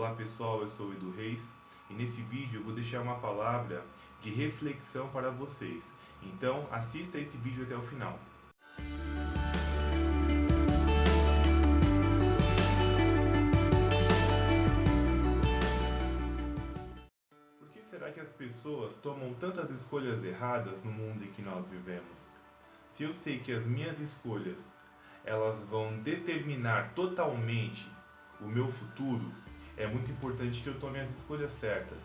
Olá pessoal, eu sou o Edu Reis e nesse vídeo eu vou deixar uma palavra de reflexão para vocês. Então assista esse vídeo até o final. Por que será que as pessoas tomam tantas escolhas erradas no mundo em que nós vivemos? Se eu sei que as minhas escolhas elas vão determinar totalmente o meu futuro, é muito importante que eu tome as escolhas certas.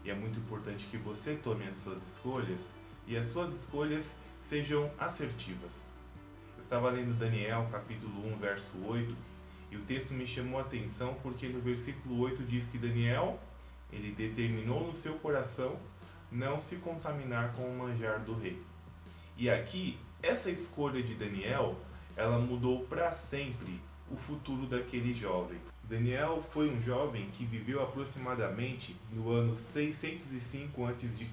E é muito importante que você tome as suas escolhas e as suas escolhas sejam assertivas. Eu estava lendo Daniel, capítulo 1, verso 8, e o texto me chamou a atenção porque no versículo 8 diz que Daniel, ele determinou no seu coração não se contaminar com o manjar do rei. E aqui, essa escolha de Daniel, ela mudou para sempre o futuro daquele jovem. Daniel foi um jovem que viveu aproximadamente no ano 605 a.C.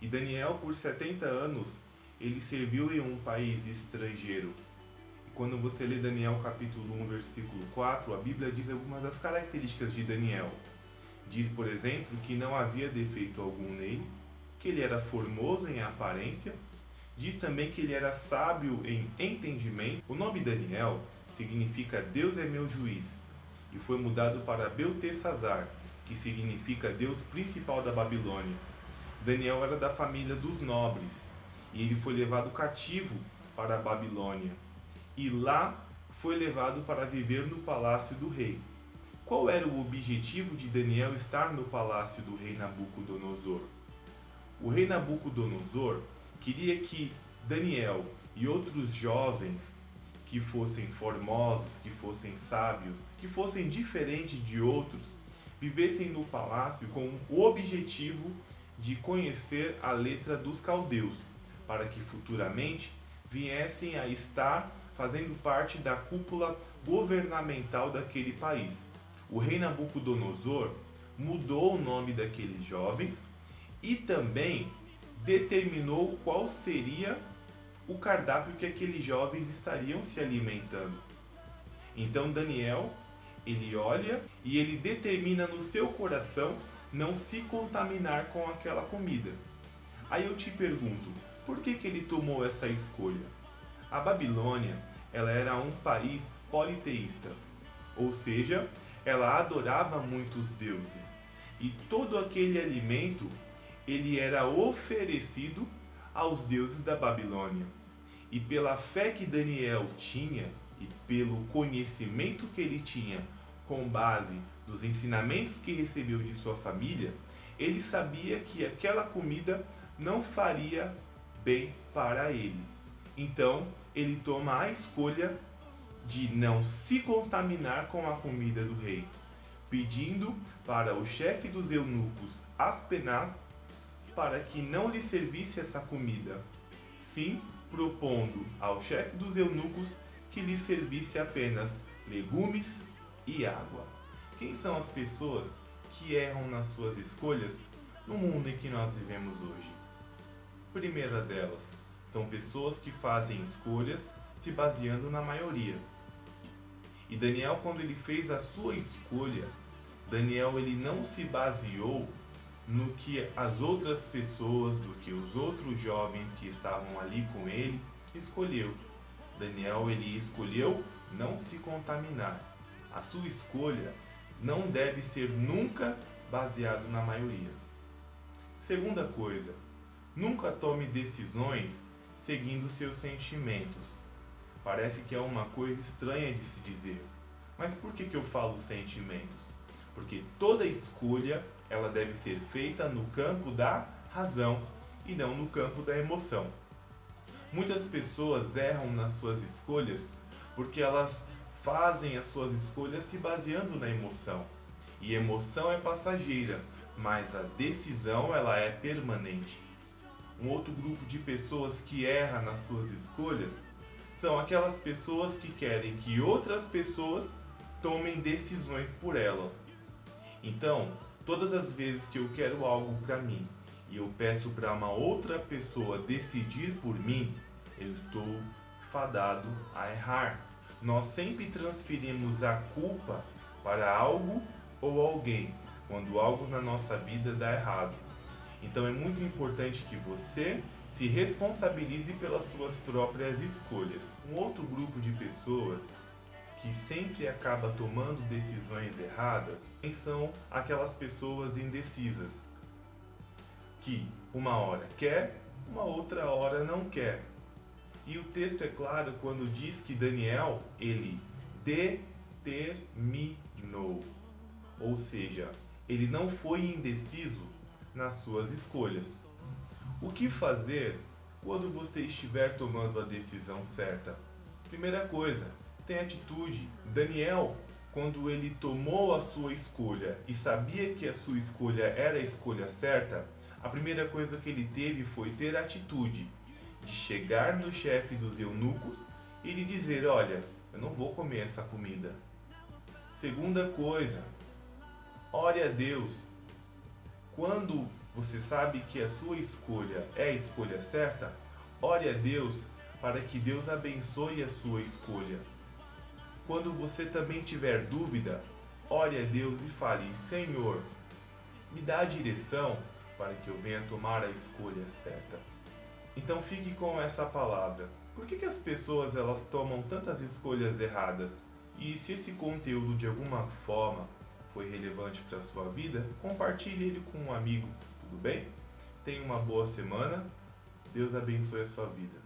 E Daniel, por 70 anos, ele serviu em um país estrangeiro. E quando você lê Daniel capítulo 1, versículo 4, a Bíblia diz algumas das características de Daniel. Diz, por exemplo, que não havia defeito algum nele, que ele era formoso em aparência. Diz também que ele era sábio em entendimento. O nome Daniel significa Deus é meu juiz, e foi mudado para Beltesazar, que significa Deus principal da Babilônia. Daniel era da família dos nobres, e ele foi levado cativo para a Babilônia, e lá foi levado para viver no palácio do rei. Qual era o objetivo de Daniel estar no palácio do rei Nabucodonosor? O rei Nabucodonosor queria que Daniel e outros jovens que fossem formosos, que fossem sábios, que fossem diferentes de outros, vivessem no palácio com o objetivo de conhecer a letra dos caldeus, para que futuramente viessem a estar fazendo parte da cúpula governamental daquele país. O rei Nabucodonosor mudou o nome daqueles jovens e também determinou qual seria o cardápio que aqueles jovens estariam se alimentando. Então Daniel, ele olha e ele determina no seu coração não se contaminar com aquela comida. Aí eu te pergunto, por que ele tomou essa escolha? A Babilônia, ela era um país politeísta, ou seja, ela adorava muitos deuses, e todo aquele alimento ele era oferecido aos deuses da Babilônia. E pela fé que Daniel tinha e pelo conhecimento que ele tinha com base nos ensinamentos que recebeu de sua família, ele sabia que aquela comida não faria bem para ele. Então, ele toma a escolha de não se contaminar com a comida do rei, pedindo para o chefe dos eunucos, Aspenaz, para que não lhe servisse essa comida, sim propondo ao chefe dos eunucos que lhe servisse apenas legumes e água. Quem são as pessoas que erram nas suas escolhas no mundo em que nós vivemos hoje? Primeira delas, são pessoas que fazem escolhas se baseando na maioria. E Daniel, quando ele fez a sua escolha, Daniel ele não se baseou no que as outras pessoas, do que os outros jovens que estavam ali com ele escolheu. Daniel ele escolheu não se contaminar. A sua escolha não deve ser nunca baseado na maioria. Segunda coisa, nunca tome decisões seguindo seus sentimentos. Parece que é uma coisa estranha de se dizer. Mas por que eu falo sentimentos? Porque toda escolha ela deve ser feita no campo da razão e não no campo da emoção. Muitas pessoas erram nas suas escolhas porque elas fazem as suas escolhas se baseando na emoção. E emoção é passageira, mas a decisão ela é permanente. Um outro grupo de pessoas que erra nas suas escolhas são aquelas pessoas que querem que outras pessoas tomem decisões por elas. Então, todas as vezes que eu quero algo para mim e eu peço para uma outra pessoa decidir por mim, eu estou fadado a errar. Nós sempre transferimos a culpa para algo ou alguém quando algo na nossa vida dá errado. Então é muito importante que você se responsabilize pelas suas próprias escolhas. Um outro grupo de pessoas que sempre acaba tomando decisões erradas são aquelas pessoas indecisas, que uma hora quer, uma outra hora não quer. E o texto é claro quando diz que Daniel, ele determinou, ou seja, ele não foi indeciso nas suas escolhas. O que fazer quando você estiver tomando a decisão certa? Primeira coisa, tenha atitude. Daniel, quando ele tomou a sua escolha e sabia que a sua escolha era a escolha certa, a primeira coisa que ele teve foi ter atitude de chegar no chefe dos eunucos e de dizer: olha, eu não vou comer essa comida. Segunda coisa, ore a Deus. Quando você sabe que a sua escolha é a escolha certa, ore a Deus para que Deus abençoe a sua escolha. Quando você também tiver dúvida, ore a Deus e fale: Senhor, me dá a direção para que eu venha tomar a escolha certa. Então fique com essa palavra. Por que as pessoas elas tomam tantas escolhas erradas? E se esse conteúdo de alguma forma foi relevante para a sua vida, compartilhe ele com um amigo, tudo bem? Tenha uma boa semana. Deus abençoe a sua vida.